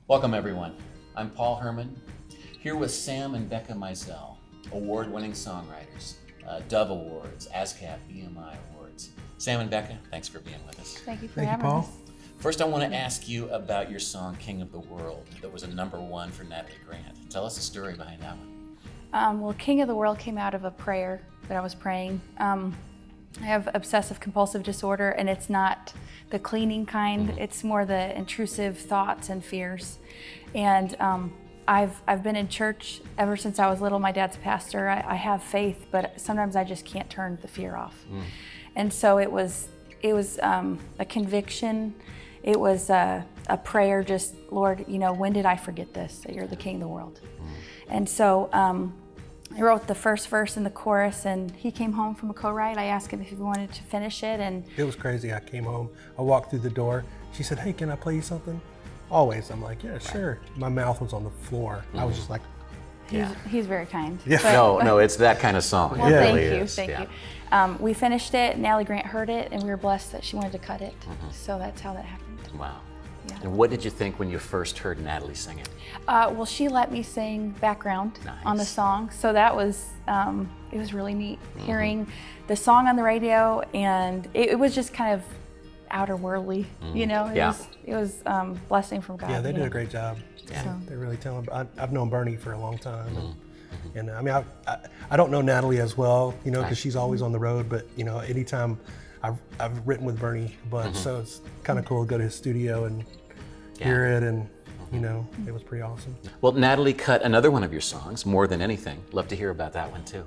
Welcome everyone. I'm Paul Herman, here with Sam and Becca Mizell, award-winning songwriters, Dove Awards, ASCAP, BMI Awards. Sam and Becca, thanks for being with us. Thank you for having us. First, I want to ask you about your song, King of the World, that was a #1 for Natalie Grant. Tell us the story behind that one. Well, King of the World came out of a prayer that I was praying. I have obsessive compulsive disorder, and it's not the cleaning kind. It's more the intrusive thoughts and fears. And I've been in church ever since I was little. My dad's a pastor. I have faith, but sometimes I just can't turn the fear off. And so it was a conviction. It was a prayer, just, Lord, when did I forget this, that you're the King of the world? And so I wrote the first verse and the chorus, and he came home from a co-write. I asked him if he wanted to finish it, and it was crazy. I came home, I walked through the door. She said, "Hey, can I play you something?" Always. I'm like, "Yeah, sure." My mouth was on the floor. I was just like, he's very kind. Yeah. But, No, it's that kind of song. well, It thank really you, is. thank Yeah. you. We finished it. Natalie Grant heard it, and we were blessed that she wanted to cut it. So that's how that happened. Wow. Yeah. And what did you think when you first heard Natalie sing it? Well, she let me sing background on the song, so that was it was really neat hearing the song on the radio, and it was just kind of outer worldly, It was blessing from God. yeah, they did a great job. Yeah. So. They really tell him. I've known Bernie for a long time, and I mean, I don't know Natalie as well, because she's always on the road. But anytime I've written with Bernie a bunch, so it's kind of cool to go to his studio and hear it, and it was pretty awesome. Well, Natalie cut another one of your songs, More Than Anything. Love to hear about that one too.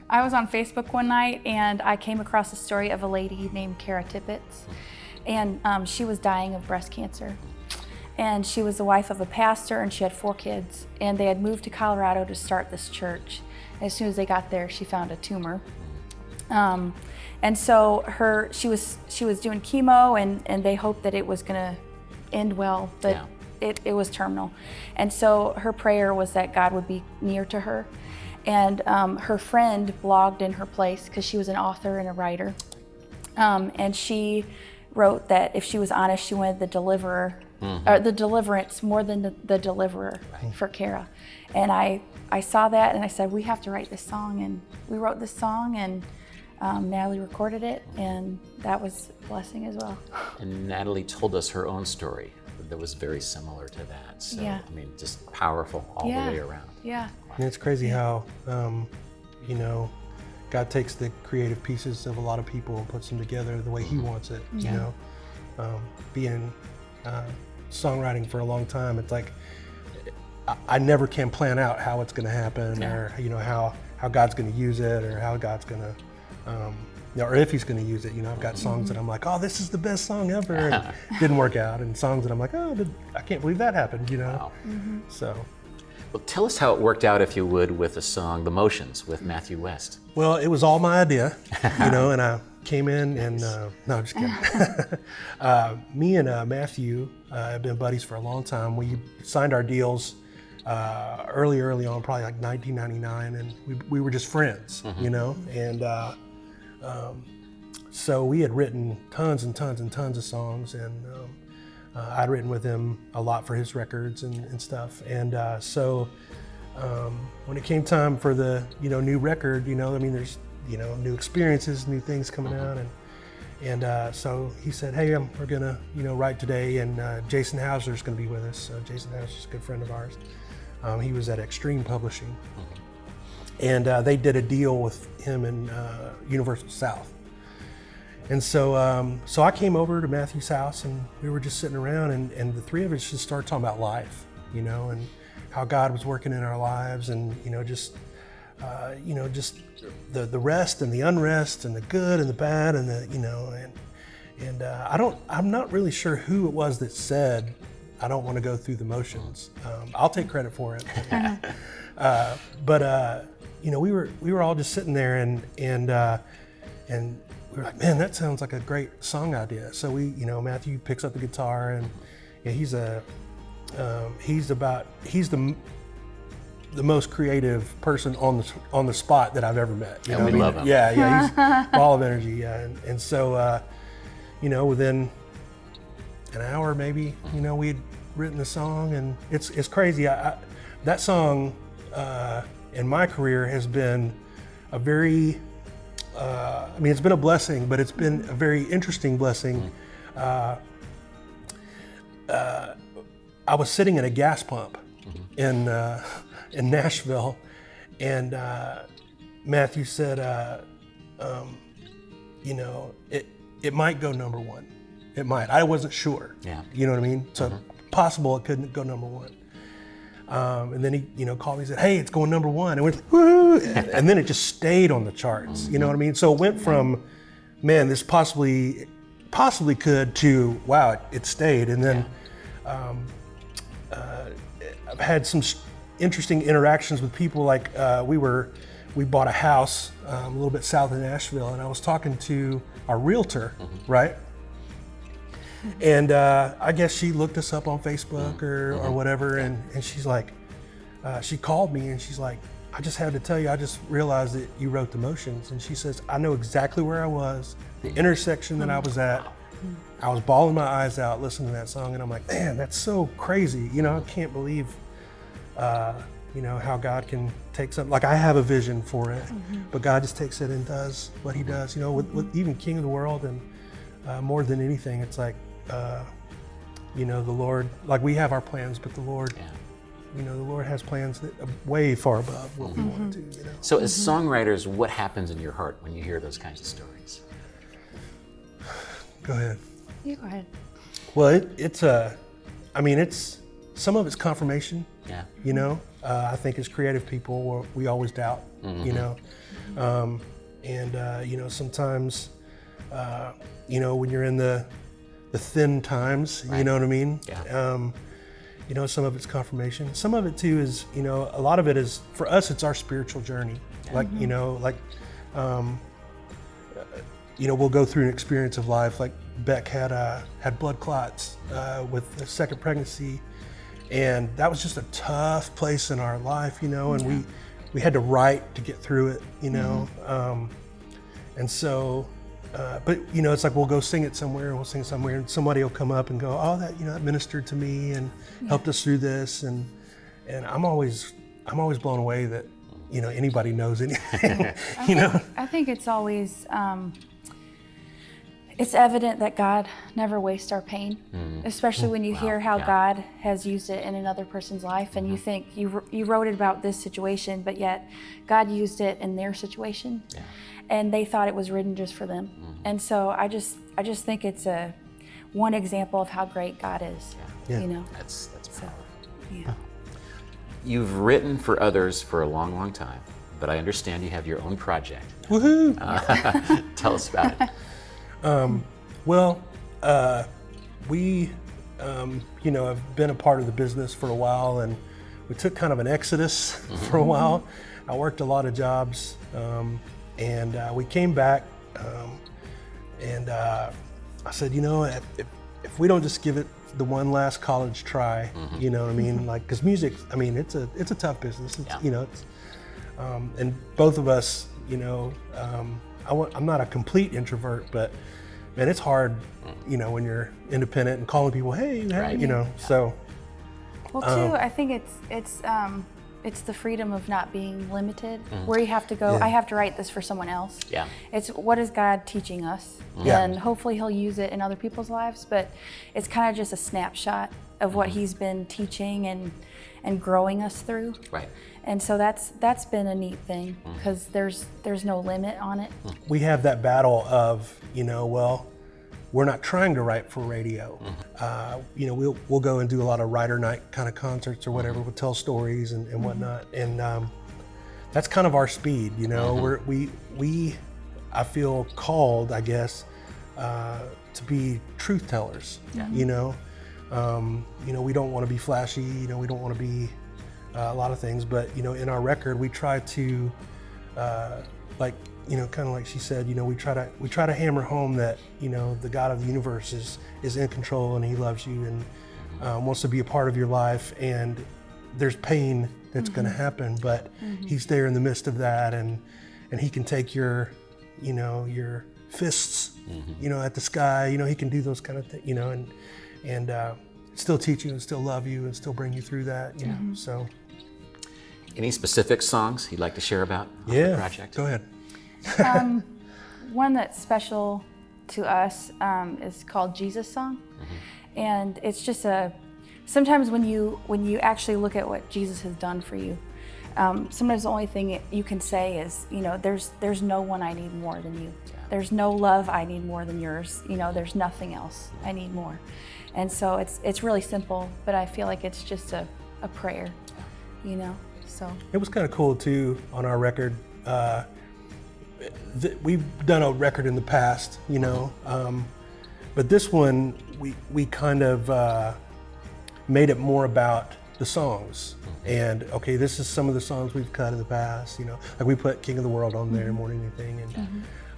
I was on Facebook one night, and I came across a story of a lady named Kara Tippett, and she was dying of breast cancer. And she was the wife of a pastor, and she had 4 kids, and they had moved to Colorado to start this church. As soon as they got there, she found a tumor. And so she was doing chemo, and they hoped that it was gonna end well, but it was terminal. And so her prayer was that God would be near to her. And her friend blogged in her place, because she was an author and a writer. And she wrote that if she was honest, she wanted the deliverer, or the deliverance more than the deliverer for Kara. And I saw that, and I said, we have to write this song. And we wrote this song, and Natalie recorded it, and that was a blessing as well. And Natalie told us her own story that was very similar to that. So, I mean, just powerful all the way around. Yeah. And it's crazy how, God takes the creative pieces of a lot of people and puts them together the way He wants it. Being songwriting for a long time, it's like I never can plan out how it's going to happen, or how God's going to use it, or how God's going to, or if He's going to use it. I've got songs that I'm like, oh, this is the best song ever, and didn't work out, and songs that I'm like, oh, I can't believe that happened. Wow. So. Well, tell us how it worked out, if you would, with the song "The Motions" with Matthew West. Well, it was all my idea, and I came in and, no, just kidding. Me and Matthew have been buddies for a long time. We signed our deals early on, probably like 1999, and we were just friends, and so we had written tons and tons and tons of songs, and I'd written with him a lot for his records and stuff. And so when it came time for the new record, there's new experiences, new things coming out, and so he said, hey, we're gonna write today, and Jason Hauser's gonna be with us. Jason Hauser's a good friend of ours. He was at Extreme Publishing, and they did a deal with him and Universal South. And so so I came over to Matthew's house, and we were just sitting around, and the three of us just started talking about life, and how God was working in our lives, and just the rest and the unrest, and the good and the bad, and I'm not really sure who it was that said, I don't want to go through the motions. I'll take credit for it. But we were all just sitting there, and we were like, man, that sounds like a great song idea. So Matthew picks up the guitar, and he's the most creative person on the spot that I've ever met. We love him. Yeah, he's ball of energy. And so within an hour maybe, written the song, and it's crazy. That song in my career has been a very, it's been a blessing, but it's been a very interesting blessing. I was sitting at a gas pump in Nashville, and Matthew said, it might go number one. It might. I wasn't sure. Yeah. You know what I mean? So possible it couldn't go number one. And then he, called me and said, "Hey, it's going number one." And we went, "Woo!" And then it just stayed on the charts. You know what I mean? So it went from, man, this possibly could, to, wow, it stayed. And then I've had some interesting interactions with people. Like we bought a house a little bit south of Nashville, and I was talking to our realtor, right? And I guess she looked us up on Facebook or whatever, and she's like, she called me and she's like, "I just had to tell you, I just realized that you wrote the motions." And she says, "I know exactly where I was, the intersection that I was at. I was bawling my eyes out listening to that song." And I'm like, man, that's so crazy. I can't believe, how God can take something. Like, I have a vision for it, but God just takes it and does what he does. With even King of the World, and more than anything, it's like, the Lord, like, we have our plans, but the Lord, the Lord has plans that are way far above what we want to do. So as songwriters, what happens in your heart when you hear those kinds of stories? Go ahead. You go ahead. Well, it's some of it's confirmation. Yeah. I think as creative people, we always doubt. Sometimes, when you're in the thin times, you know what I mean? Yeah. Some of it's confirmation. Some of it too is, a lot of it is, for us, it's our spiritual journey. Like, we'll go through an experience of life. Like, Beck had blood clots with the second pregnancy, and that was just a tough place in our life, and we had to write to get through it, and so, but it's like, we'll go sing it somewhere, and somebody will come up and go, "Oh, that ministered to me and helped us through this," and I'm always blown away that anybody knows anything. I think it's always it's evident that God never wastes our pain, especially when you hear how God has used it in another person's life, and you think you wrote it about this situation, but yet God used it in their situation, and they thought it was written just for them. And so I just think it's one example of how great God is. That's powerful. Yeah. You've written for others for a long, long time, but I understand you have your own project. Woohoo! Tell us about it. We, have been a part of the business for a while, and we took kind of an exodus for a while. I worked a lot of jobs, and we came back, and I said, if we don't just give it the one last college try, you know what I mean? Like, because music, it's a tough business. It's, and both of us, I'm not a complete introvert, but man, it's hard, when you're independent and calling people, "Hey," so. Well, too, I think it's the freedom of not being limited, where you have to go, I have to write this for someone else. Yeah. It's, what is God teaching us? And hopefully he'll use it in other people's lives, but it's kind of just a snapshot of what he's been teaching and growing us through. Right. And so that's been a neat thing, because there's no limit on it. We have that battle of, we're not trying to write for radio. We'll go and do a lot of writer night kind of concerts or whatever. We'll tell stories and whatnot, and that's kind of our speed. I feel called, I guess, to be truth tellers. We don't want to be flashy. We don't want to be a lot of things, but in our record, we try to, kind of like she said, we try to hammer home that the God of the universe is in control, and he loves you and wants to be a part of your life, and there's pain that's going to happen, but he's there in the midst of that, and he can take your fists at the sky, he can do those kind of things, and still teach you and still love you and still bring you through that, you know. So Any specific songs you'd like to share about the project? Go ahead. One that's special to us is called Jesus Song. And it's just sometimes when you actually look at what Jesus has done for you, sometimes the only thing you can say is, you know, there's no one I need more than you. There's no love I need more than yours. You know, there's nothing else I need more. And so it's really simple, but I feel like it's just a prayer, you know, so. It was kind of cool too on our record. We've done a record in the past, you know, but this one, we kind of made it more about the songs. And okay, this is some of the songs we've cut in the past, you know, like we put King of the World on there more than anything.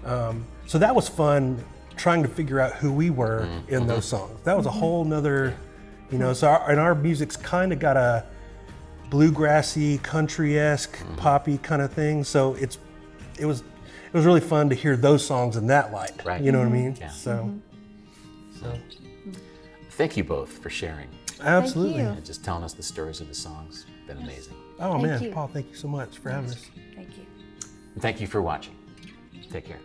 And so that was fun, trying to figure out who we were in those songs. That was a whole nother, you know, so our music's kind of got a bluegrassy, country-esque, poppy kind of thing. So it was really fun to hear those songs in that light. Right. You know what I mean? Yeah. So Thank you both for sharing. Absolutely. Thank you. And just telling us the stories of the songs. Been amazing. Oh Thank man, you. Paul, thank you so much for having us. Thank you. And thank you for watching. Take care.